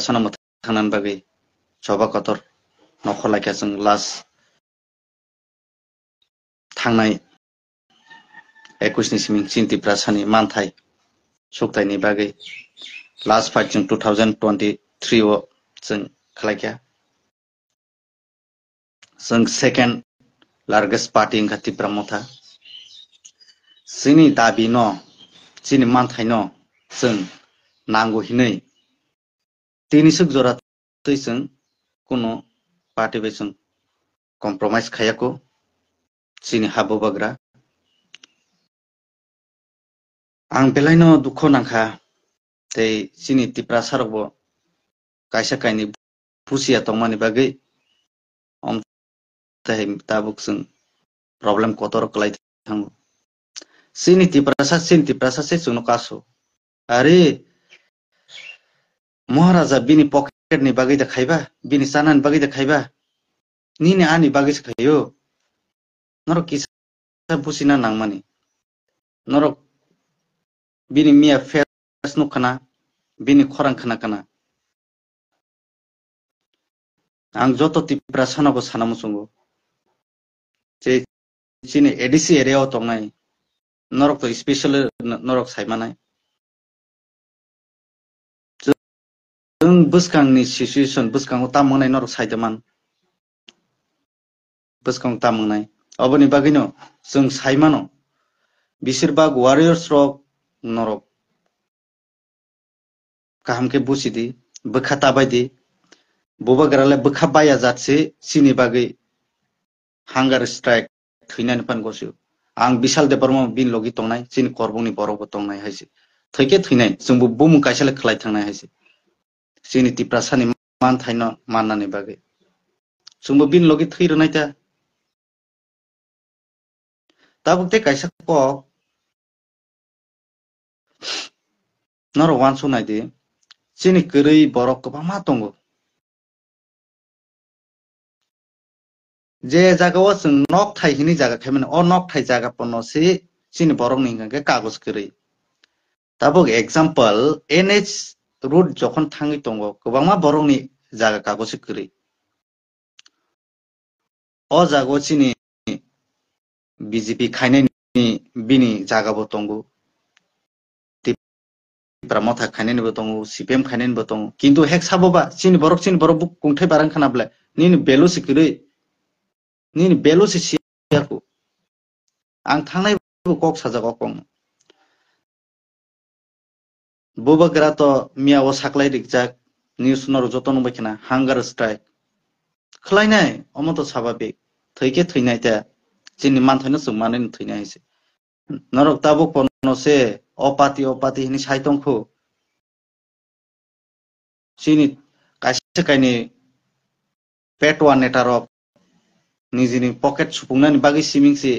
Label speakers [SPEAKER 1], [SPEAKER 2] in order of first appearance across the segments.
[SPEAKER 1] sana mathanan bagi coba kotor nokholaika जों last थांनाय 21 नि सिमिं चिन्तिप्रा सानि मानथाय सप्ताहनि बागै last fight जों 2023 आव जों खालायखा जों second largest party in Katipra Motha Sini dabi no Sini manthai no जों नांगौ हिनै तिनिसुक जरा तैसों कुनो पार्टी बेसों compromise खायाको Sini हाबो बाग्रा आं बेलायनो दुखु नांखा तै Sini तिप्रा सारबो कायसा कायनि पुसिया तंमानि बागै तै ताबुक जों problem kotor kelai थांगो Sini tiprasa se suno kaso Are Maharaja bini pocket ni bagi da khaiba bini sanan bagi da khaiba Nini ani bagi se khayo Norok kisa pusina nangmani Norok bini mia face no kana bini khorang khana kana Ang joto tipra sana bo sana musungo Je Sini ADC area o tongnai Norok to special norok saimanai जों बुसकांनि situation बुसकांखौ तामंनाय नरक साइदमान बुसकां तामंनाय अबनि बागिनो जों साइमानो बिसोरबा warriors रक नरक काहमके बुसिदि बखाता बायदि बबागराले बखा बाया जातसे सिनि बागै हांगार strike थैनानै फान गसु आं बिशाल देबरमा बिन लगी तंनाय सिनि करबंनि बरबो तंनाय हायसे थैके थैनाय जोंबो बुम कायसाले खलाय थांनाय हायसे Sini tiprasani man thaino mannani bagi sumbo bin logi thirunai ta tabukte kaisa ko noro wan sunai di sini kerei borok kobama tongo je jaga o जों nok thai hini jaga khaimane o nok thai jaga pono si sini borok ni ke kagos kerei tabuk example NH route যখন থাঙ্গি tongo kobangma borok ni jaga kagos kerei o jago sini BJP khainai ni bini jaga bo tongo Pramotha khainai ni bo tongo CPM khainai ni bo tongo kintu hek saboba sini borok buk kungthai barang khanable nini belo sikirei nini belo si siaku ang thangnai bo kok sajak okong bobagra to mia o saklai rikjak news nor joton baikina hunger strike khlainai omoto sababik thৈকে thৈনাই ta sini manthaino sungmane thৈনাই haise norok tabo kono se opati hini saitongkho sini kaisa kaini petwa netarok nijini pocket supungnani bagi simingsi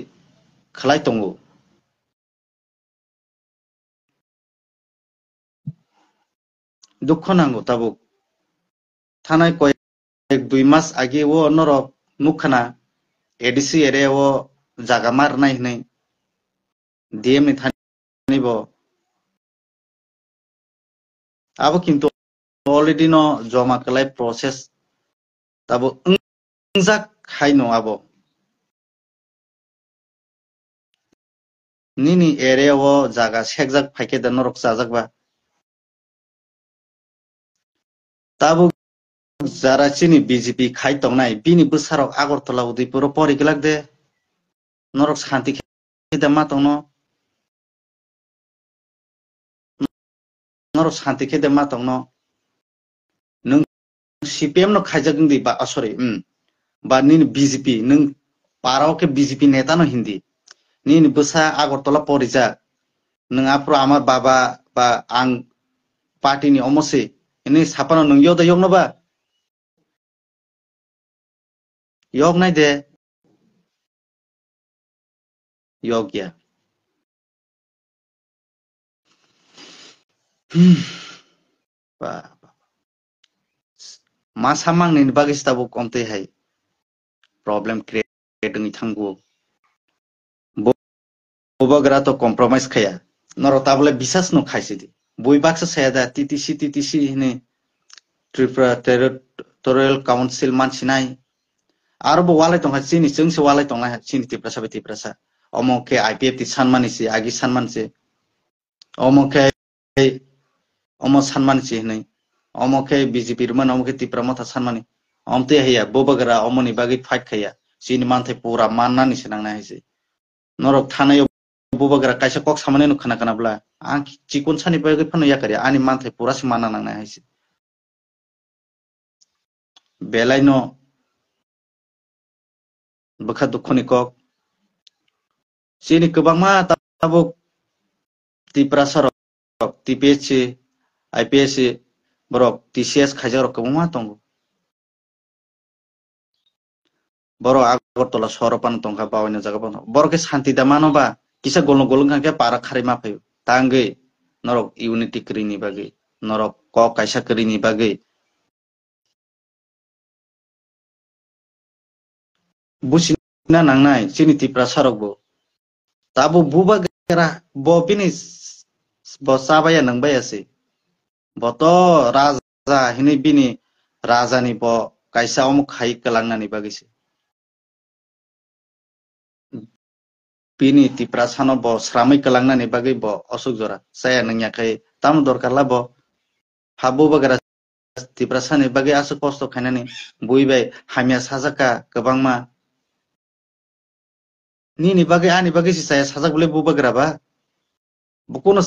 [SPEAKER 1] khlai tongo dukho nango tabo thanai koi 2 mas age o norok nukhana ADC area o jaga marnai hnai DM ni thani bo abo kintu already no joma kalai process tabo ungjak khaino abo nini area o jaga sekjak phaike da norok chajakba tabo jara chini BJP khai tongnai bini bwsarok Agartala Udaipur porigilak de norok shanti kheda ma tongno norok shanti kheda ma tongno nung CPM no khaijak di ba sorry ba nini BJP nung parao ke BJP neta no hindi nini bwsa Agartala porijak nung apro amar baba ba ang party ni omose ini sapano nung yoda yogno ba yok nai de yogya ba masamang ni bagis tabo komte hai problem create ni thangu bobagra to compromise khaya noro tabule bisas no khaisi di boi baksa sayada TTC hine Tripura Territorial Council mansinai arbo walai tongha chini chungse walai tongha chini tiprasa omo ke IPF ti sanmani si agi sanman se omo ke omo sanman si nei omo ke BJP ruman omo ke tipra motha sanmani omte heya bobagara omo ni bagi fight khaya chini manthai pura mannani sinang na hise norok thanayo bobagara kaisa kok samane no khana kana bla ang chikon sani bagi phano yakari ani manthai pura si manna nang na hise belai no bakha dukhoni kok sini kebangma tabuk tipra sarok TPS IPS borok TCS khajarok kebangma tongo borok Agartala soropan tongka bawanya jaga pano borok ke santi damano ba kisa golong golong ke para kharima phayo tangge norok unity krini bagi norok kok kaisa krini bagi busina nangnai sini tipra sarok bo tabo buba gera bo pinis bo sabaya nangbaya se bo to raja hini bini raja ni bo kaisa omu khai kalangnani bagi se bini tipra sano bo sramai kalangnani bagi bo osuk jora saya nangyakai tam dorkarla bo habo bagara tipra sani bagi asu kosto khainani buibai hamya sajaka kebangma ni bagi ani bagi si saya sajak bole bu bagara ba bukono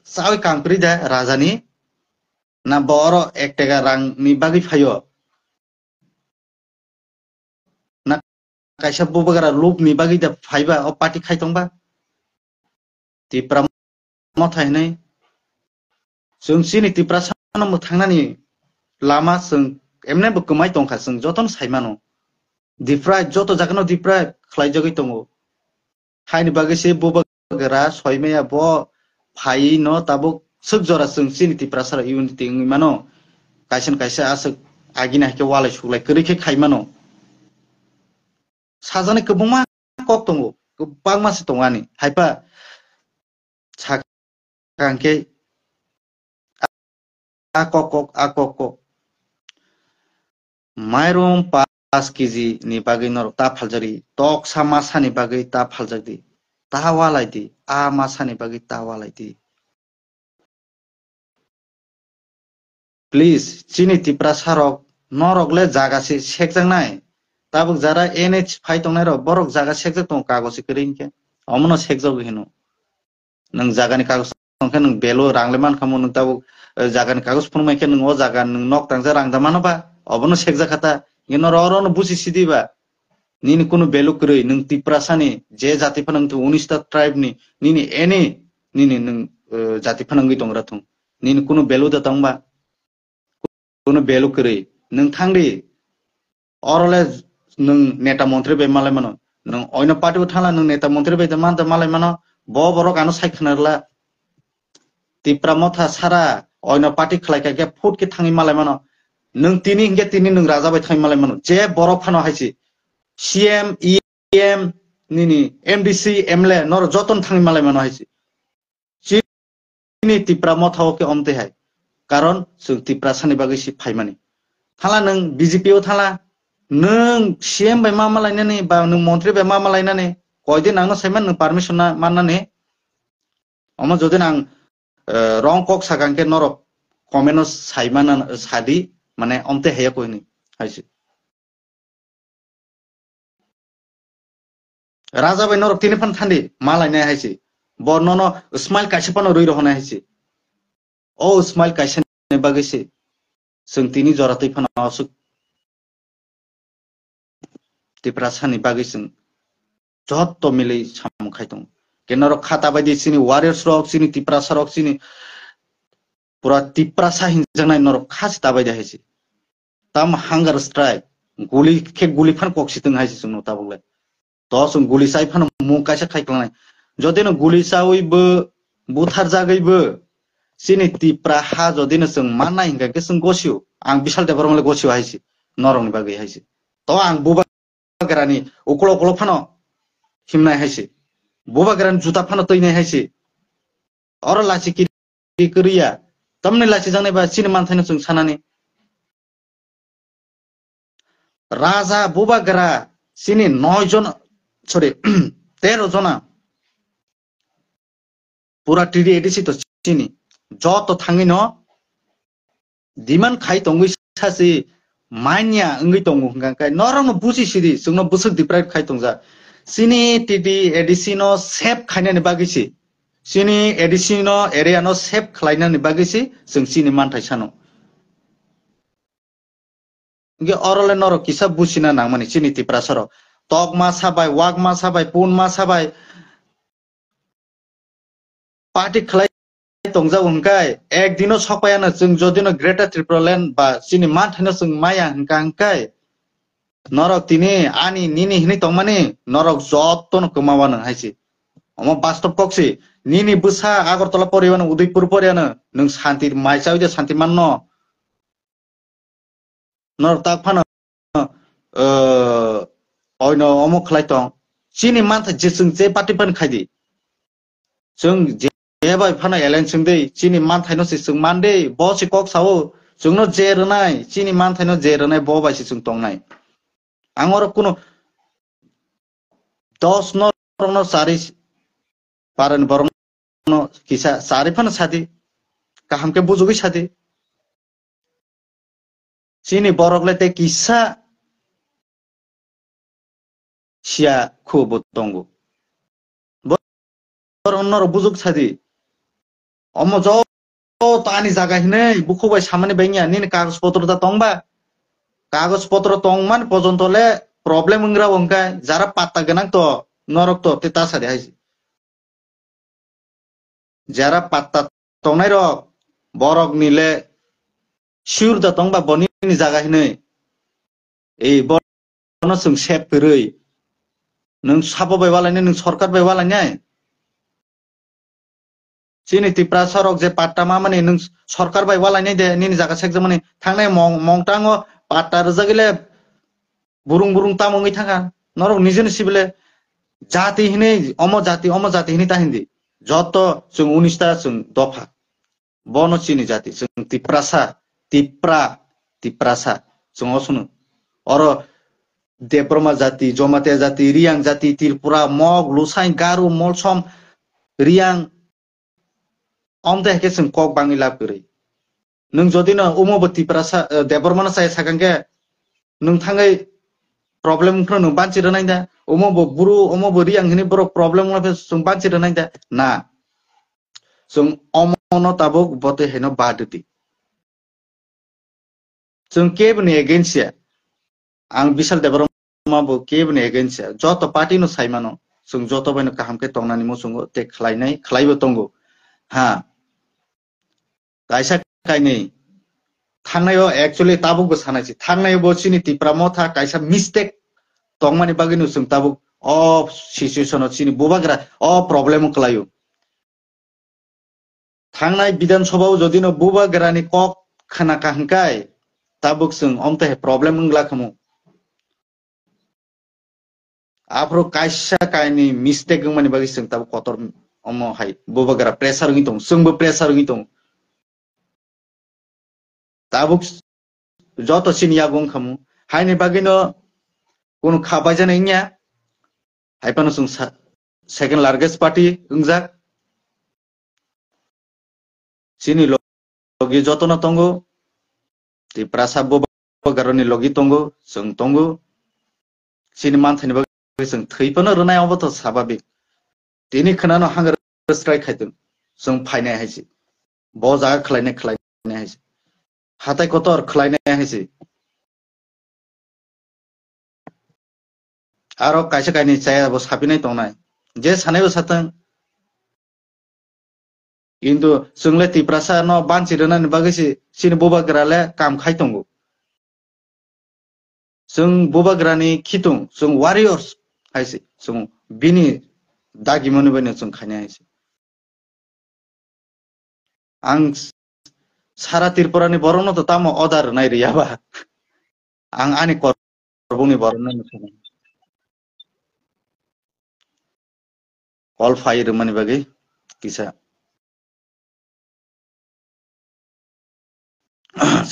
[SPEAKER 1] sawi kampri da rajani na boro ektega rang ni bagi phayo na kaisa bu bagara loop ni bagi da phaiba o party khaitongba tipra mothai nei जों सिनि tipra sano mo thangnani lama जों emne bo kmai tongkha जों joton saimano dipra joto jagano dipra khlaijagoi tongo haini bagi se bo bagara soimeya bo phai no tabo suk jora जों सिनि tipra sara unity mano kaisen kaisa asuk agina ke walai suklai krike khaimano sajane kebungma kok tongo bangma se tongani haipa sakangke akok mairum 5 kg ni bagi nor ta phaljari tok samasa ni bagi ta phaljadi ta walai di a masa ni bagi ta walai di please chini tipra sarok norokle jaga se sekjang nai tabuk jara NH phai tongnai ro borok jaga sekjak tong kagos krinke omono sekjog hino nang jaga ni kagos tongke nang belo rangle man khamu nang tabuk jaga ni kagos phunmai ke nang o jaga nang nok tangja rang damano ba obono sekjak khata ino ro no busi sidi ba nini kuno belo krei nang tipra sani je jati phanang tu 19 ta tribe ni nini ene nini nang jati phanangi tongra thong nini kuno belo da tongba kuno belo krei nang thangri orole nang neta montri be malai mano nang oina party thangla nang neta montri be man da malai mano bo borok ano saikhnarla tipra motha sara oina party khlaika ke food ke thangi malai mano nang tini nang raja bai thangi malai mano je borok phano haisi CM EM nini MDC MLA nor joton thangi malai mano haisi chini tipra motha ke omte hai karon sung tipra sani bagi si phaimani thala nang BJP o thala nang CM bai ma malai nani ba nang montri bai ma malai nani koidin nang no saiman nang permission na mannani omo jodi nang rong kok sagangke norok komeno saimana sadi mane omte heya koini haisi raja bai norok tini phan thandi malai nai haisi bo nono smile kaisa pano roi rohona haisi o smile kaisa ne bagisi जों tini joratoi phano asuk tipra sani bagi जों jotto milei sam khaitong kenoro khata baidi sini warriors rok sini tipra sarok sini pura tipra sa hinjangnai norok khas tabai da haisi tam hunger strike guli phan koksitong haisi जों notabugle to जों guli sai phan mu kaisa khaiklangnai jodino guli sawi bo buthar jagai bo sini tipra ha jodino जों manna hinga ke जों gosiu ang bisal debarmale gosiu haisi norong bagi haisi to ang buba garani uklo phano himnai haisi buba garani juta phano toinai haisi oro lachi kiriya tamne lachi jangnai ba sini manthai no जों sanani রাজা বুবাগ্রা চিনি 9 জন sorry 13 জনা পুরা টিডি ADC তো চিনি যত থাঙি ন দিমান খাই তঙ্গই সাসি মাইনিয়া ওঙ্গই তঙ্গু হंगाखाय नरम बुजि सिरि जोंनो बुसुक दिप्राय खाय तंजा सिनि टिडि एडिसि न सेफ खायनानि बागिसि सिनि एडिसि न एरिया न सेफ खालायनानि बागिसि जों सिनि मानथाय सानो गे अरले नर किसा बुसिना नांमानि सिनि तिप्रा सर तक मा साबाय वाक मा साबाय पुन मा साबाय पार्टी खालाय तंजा उनखाय एक दिनो सपायानो जों जदिनो ग्रेटर त्रिपुरालेण्ड बा सिनि मानथायनो जों माया हंखाय नरक तिनि आनि निनि हिनि तंमानि नरक जत्तनो कमावानो हायसि अमा बास्तव कक्सि निनि बुसा आगरतला परियानो उदयपुर परियानो नों शान्ति माइसाविदे शान्ति माननो नर ताक फानो oyno omo khlai tong chini mantha jesung je party pan khaidi जों जेबाय फाना एलेन सोंदै चिनि मानथायनो से जों मानदे बसि कक सावो जोंनो जेरनाय चिनि मानथायनो जेरनाय बबायसि जों तंनाय आंगर कुनो 10 न सारि पारन बरन किसा सारि फाना सादि काहामके बुजुगै सादि चिनि बरगले ते किसा सिया खुबो तंगो बरन नर बुजुग सादि अमो ज तानि जागा हिने बुखोबाय सामाने बेंगिया निनि कागज पत्र दा तंबा कागज पत्र तंमान पजन्तले प्रब्लेम इंग्रा वंका जारा पात्ता गनां तो नरक तो ते तासादे हायसि जारा पात्ता तंनाय रक बरक निले शिउर दा तंबा बनिनि जागा हिने ए बरनो जों सेफ पेरै नों साबो बायवालायने नों सरकार बायवालायने चिनि तिप्रा सरक जे पाट्टा मा माने नों सरकार बायवालायने दे निनि जागा सेक माने थांनाय मंगटांगो पाट्टा रजागिले बुरुं बुरुं तामंगै थांगा नरक निजेनो सिबिले जाति अमो जाति हिनि ताहिंदी जत जों 19टा जों दफा बनो चिनि जाति जों तिप्रासा जों असुनु और देब्रमा जाति जमातिया जाति रियां जाति त्रिपुरा मग लुसाइ गारु मलसम रियां अमदे हेके जों कक बाङि लाब गरै नों जदिनो उमोबो तिप्रासा देब्रमाना साय सागांगे नों थाङै प्रब्लेम खनो नों बानचि रनाय दा उमोबो बुरु उमोबो रियां हिनि बरो प्रब्लेम ना जों बानचि रनाय दा ना जों अमनो ताबुक बते हेनो बादति जों केबने एगेन्सिया आं बिशाल देब्रमाबो केबने एगेन्सिया जत पार्टी नो साइमानो जों जत बायनो काहामके तंनानि मोसुंगो ते खलायनाय खलायबो तंगो हा कायसा कायनै थांनायो एक्चुअली ताबुक बो सानायसि थांनायो बो चिनि तिप्रा मथा कायसा मिस्टेक तंमानि बागिनो जों ताबुक अ सिचुएशन चिनि बोबाग्रा अ प्रब्लेम खलायो थांनाय विधानसभाव जदिनो बोबाग्रानि कक खाना काहंकाय ताबुक जों अमते प्रब्लेम इंग्ला खमु आफ्रो कायसा कायनि मिस्टेक मानि बागि जों ताबुक कतर अमो हाय बोबाग्रा प्रेसार नgi दं जोंबो प्रेसार नgi दं ताबुक जत चिनि यागं खमु हायनि बागिनो कुनु खाबाय जानायनिया हायपानो जों सेकेंड लार्जेस्ट पार्टी इंजा चिनि लगी जतनो तंगो तिप्रासा बोबाग्रानि लगी तंगो जों तंगो चिनि मानथायनि बागि जों थैपनो रोनाय अबत स्वाभाविक दिनै खोनानो हांगर स्ट्राइक खायदों जों फायनाय हायसि बजा खलायनाय हायसि हाथाय कतर खलायनाय हायसि आरो कायसा कायनि जायाबो साबिनाय तंनाय जे सानायबो साथों किन्तु जोंले तिप्रासा न बानचि रोनानि बागिसि चिनि बोबाग्राले काम खाय तंगो जों बोबाग्रानि खितुं जों वारियर्स हायसि जों बिनि दागि मोनबायनो जों खायनाय हायसि आं सारा त्रिपुरानि बरनो तो तामो अदार नाय रियाबा आं आनि करबुंनि बरनो कल फायर मानि बागै किसा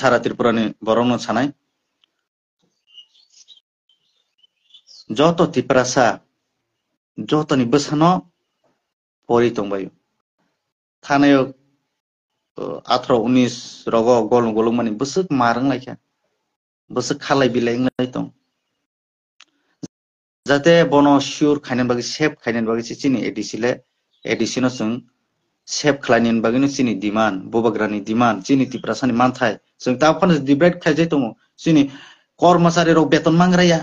[SPEAKER 1] सारा त्रिपुरानि बरनो सानाय joto tiprasa joto ni besano pori tongbayo thanayo 18-19 rogo golong golong mani besuk marang laika besuk khalai bilai ngai tong jate bono sure khainan bagi save khainan bagi chini edisino sung save khlainin bagi no chini demand bobagrani demand chini tiprasani manthai sung ta phone debate khaijai tongo chini kormasari rok beton mangraya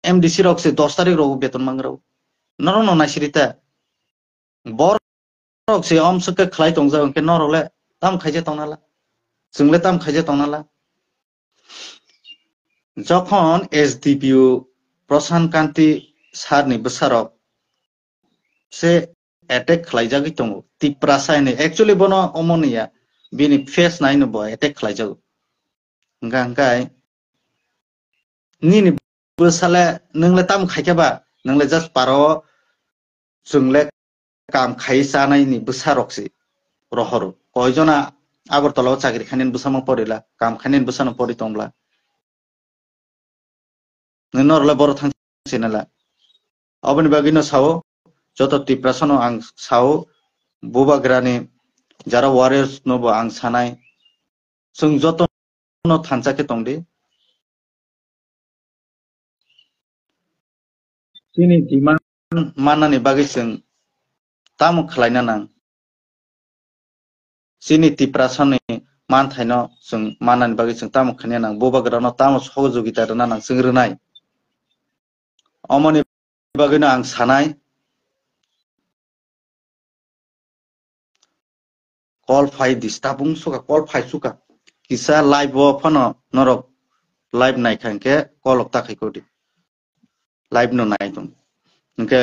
[SPEAKER 1] MDC rok se 10 tarik rok beton mangrao noro naisirita bor rok se omsuke khlai tongja onke norole tam khaije tongnala jungle tam khaije tongnala যখন SDPU প্রশান্ত কান্তি সারনি বসারক সে attack খাইজাগি দङ তিপ্রাসায়নে actually বনো অমনিয়া বিনি face নাইনো ব attack খাইজাগো গাंगाय নিনি বসালে नोंले ताम खाइखाबा नोंले just पारो जोंले काम खाइसानायनि बसारकसि रहरो कयजना আগরতলাও চাকরি খানিন বসাमा পড়িলা কাম খানিन বসাनो পড়ি তংলা नोंनरले बर थांसिनाला अबनि बागिनो सावो जत तिप्रासनो आं सावो बुबाग्रानि जारा वारियर्स नबो आं सानाय जों जत न थानसाके तंदि दिनै दिमान माननानि बागै जों ताम खलायना नां सिनि तिप्रासनि मानथायनो जों माननानि बागै जों ताम खनिया नां बुबाग्रानो ताम सहयोगिता रना नां जों रोनाय अमनि बागैनो आं सानाय कल फाइ डिस्टार्बुं सुका कल फाइ सुका किसा लाइव फनो नरक लाइव नायखांके कल ताखैकोदि लाइव नो नायदों ओंके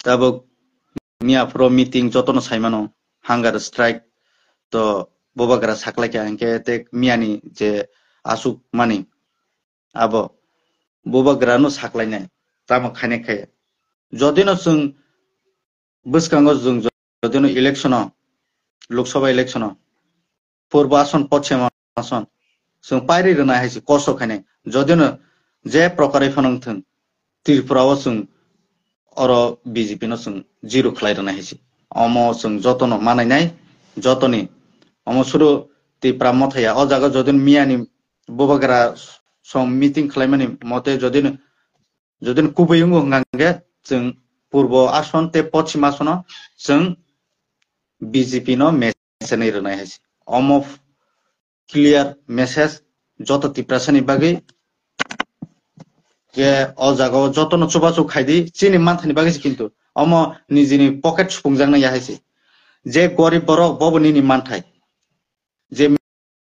[SPEAKER 1] दाबो मियाफ्रो मीटिंग जतनो साइमानो हांगार स्ट्राइक तो बुबाग्रा साख्लायके आंके ते मियानि जे आसुक मानि आबो बुबाग्रानो साख्लायनाय ताम खायनायखाय जदिनो जों बसकांगो जों जदिनो इलेक्शनो लोकसभा इलेक्शनो पूर्व आसन पश्चिम आसन जों पायरि रोना हायसि कसो खायनाय जदिनो जे प्रकारै फनंथों त्रिपुराव जों अर बीजेपी नो जों जिरो खलाय रोना हायसि अमो जों जतनो मानायनाय जतनि अमो सुरु त्रिपुरा मथाया अ जागा जदिनो मियानि बुबाग्रा सम मीटिंग खलायमानि मते जदिनो कुबैंगो हंगांगे जों पूर्व आसन ते पश्चिम आसन जों बीजेपी नो मेसेज रोनाय हायसि अमो क्लियर मेसेज जत तिप्रासनि बागै जे अ जागाव जतनो चुबाचु खायदि चिनि मानथानि बागैसि किन्तु अमो निजिनि पकेट सुफुंजांनाय हायसि जे गरिब बरक बबनिनि मानथाय जे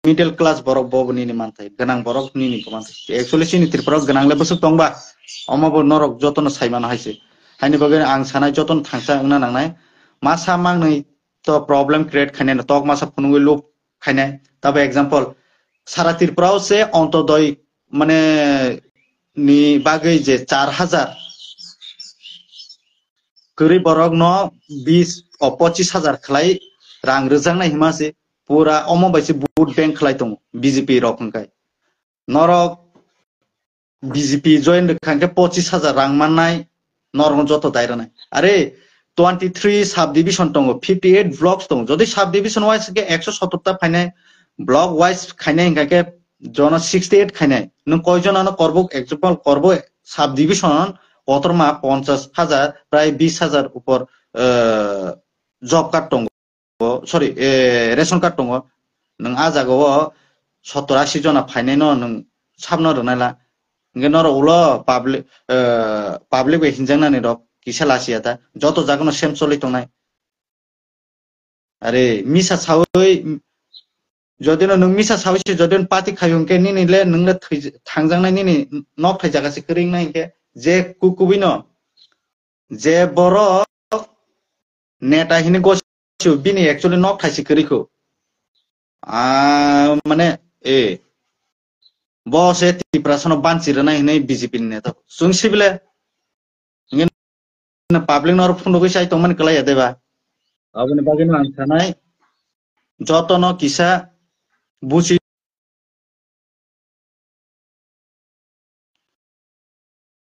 [SPEAKER 1] मिडल क्लास बरक बबनिनि मानथाय गनां बरक निनि मानथाय एक्चुअली चिनि त्रिपुरा गनांले बसुक दंबा अमबो नरक जतनो साइमानो हायसि हायनि बागै आं सानाय जतनो थांसा ओंना नांनाय मासा मांनै तो प्रॉब्लम क्रिएट खायनाय तक मासा फुनुगै लुप खायनाय तब एग्जांपल सारा त्रिपुराव से अंतोदय माने नि बागै जे 4000 गरीब बरक न 20 और 25,000 खलाय रां रोजांनाय हिमासे पूरा अमो बायसे वोट बैंक खलाय दं बीजेपी रखंखाय नरक बीजेपी जॉइन खांके 25,000 रां माननाय नरक जतो दायरानाय अरे 23 सब डिविजन दं 58 ब्लॉक्स दं जदि सब डिविजन वाइज के 170 ता फायनाय ब्लॉक वाइज खायनाय हिंगाके जन 68 खायनाय नों कयजनानो करबो एग्जांपल करबो सब डिविजन अतरमा 50,000 प्राय 20,000 ऊपर जॉब कार्ड दं सॉरी रेशन कार्ड दं नों आ जागाव 70-80 जना फायनाय न नों साबनो रनायला इंगे नर उलो पब्लिक बे हिंजांनानै रक किसा लासिया ता जतो जागनो सेम चलि तंनाय अरे मिसा सावै जदिनो नों मिसा सावैसे जदिनो पार्टी खायुंके निनिले नोंले थांजांनाय निनि नक थाय जागासे करिंनाय के जे कुकुबिनो जे बरो नेता हिनि गसु बिनि एक्चुअली नक थायसे करिखौ माने ए बसे तिप्रासनो बानचिरना हिनै बीजेपी नेता जों सिबिले इंगे पब्लिक नर फुंदो गैसाय तंमोन कलाय देबा अबनि बागैनो आं सानाय jotono kisa busi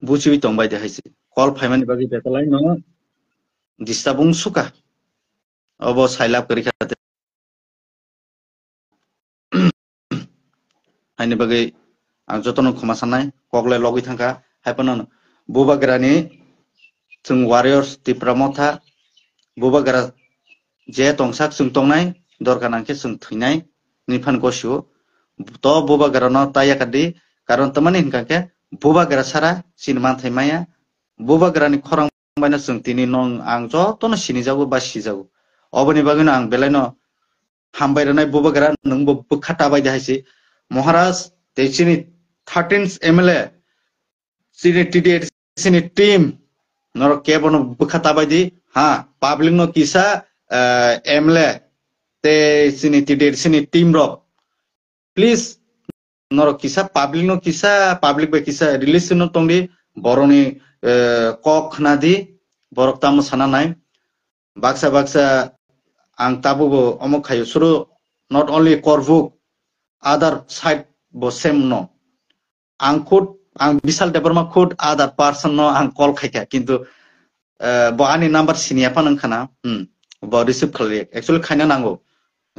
[SPEAKER 1] busi tongbai de haisi call phaimani bagi betalai no distabung suka obo sailap kari khate haini bagi ang jotono khoma sanai kogle logi thangka haipano buba grani chung warriors tipramotha buba gra je tongsak chung tongnai dorkan angke chung thuinai nifan gosio to buba gra no taya kadi karon tamani hinka ke buba gra sara sinman thaimaya buba gra ni khorang baina chung tini nong ang jotono sini jago ba si jago oboni bagino ang belai no hambai ranai buba gra nungbo bukhata bai haisi maharaj techini 13th mla sini TDR sini team nor kebono bukhata bai di ha public no kisa mla te sini TDR sini team ro please nor kisa public ba kisa release no tongdi boroni kok nadi borok tamo sana nai baksa baksa ang tabu bo omok khayo suru not only korvuk other side bo same no ang khud ang bisal department khud other person no ang call khaika kintu bo ani number sinia pa nang khana bo receive khalai actually khaina nango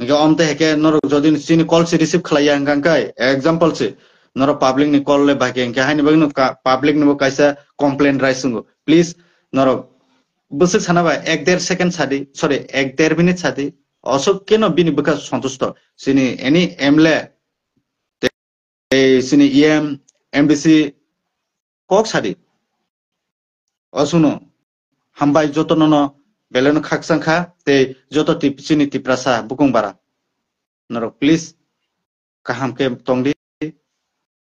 [SPEAKER 1] nge omte heke nor jodi sini call si receive khalai ang kai example se nor public ni call le bage nge hani bagno public ni bo kaisa complaint raisungo please nor বসে সানাবা 1.5 second সাদি sorry 1.5 minute সাদি অসক কেন বিনি বকা সন্তুষ্ট সিনি any এমলে সিনি EM MDC cock সাদি অসুনো হামবাই যতন Bellen খাকসাংখা তে যত টিপ সিনি টিপ্রাসা বুকুং বারা নর please কাহামকে তংদি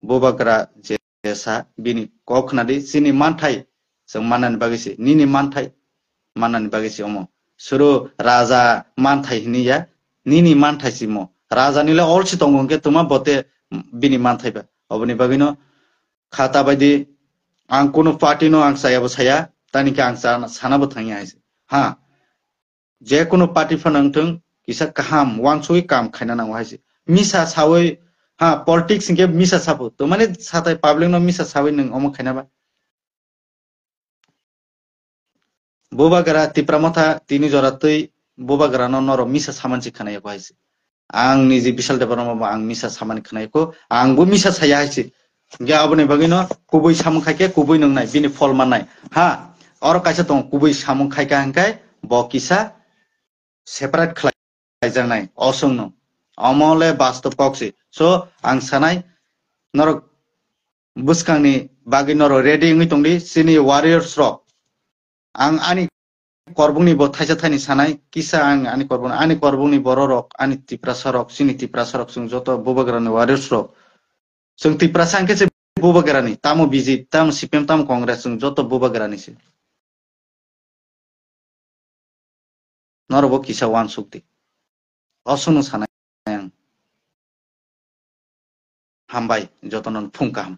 [SPEAKER 1] bobagra jesa bini kok nadi sini manthai sing manan bagisi nini manthai manan bagisi omo suru raja manthai hiniya nini manthai simo raja nile olsi tongongke tuma bote bini manthai ba oboni bagino khata baidi ang kono party no ang saya saya tani ke ang sana bo thangi aise ha je kono party phanangthung kisa kaham wangsui kam khaina nang haise misa sawai ha politics ke misa sabu to mane satai public no misa sabai nang omo khaina ba bobagara tipramotha tini joratoi bobagara no noro misa samanchi khanai ko haise ang niji bisal department ang misa samani khanai ko ang bo misa saya haise ge abone bagino kubui samung khaike kubui nang nai bini fol manai ha or kaisa tong kubui samung khaika hangkai bo kisa separate khlai jangnai osong no amole bastov kokse so ang sanai noro buskangni bagi noro ready ngi tongdi sini warriors rok ang ani korbungni bo thaisa thani sanai kisa ang ani korbungni bororok ani tiprasarok sini tiprasarok sung joto bobagrani warriors rok sung tiprasang ke bobagrani tamo biji tam CPM tam congress sung joto bobagrani se norobo kisa wan sukti osono sanai hambai jotonon phungkam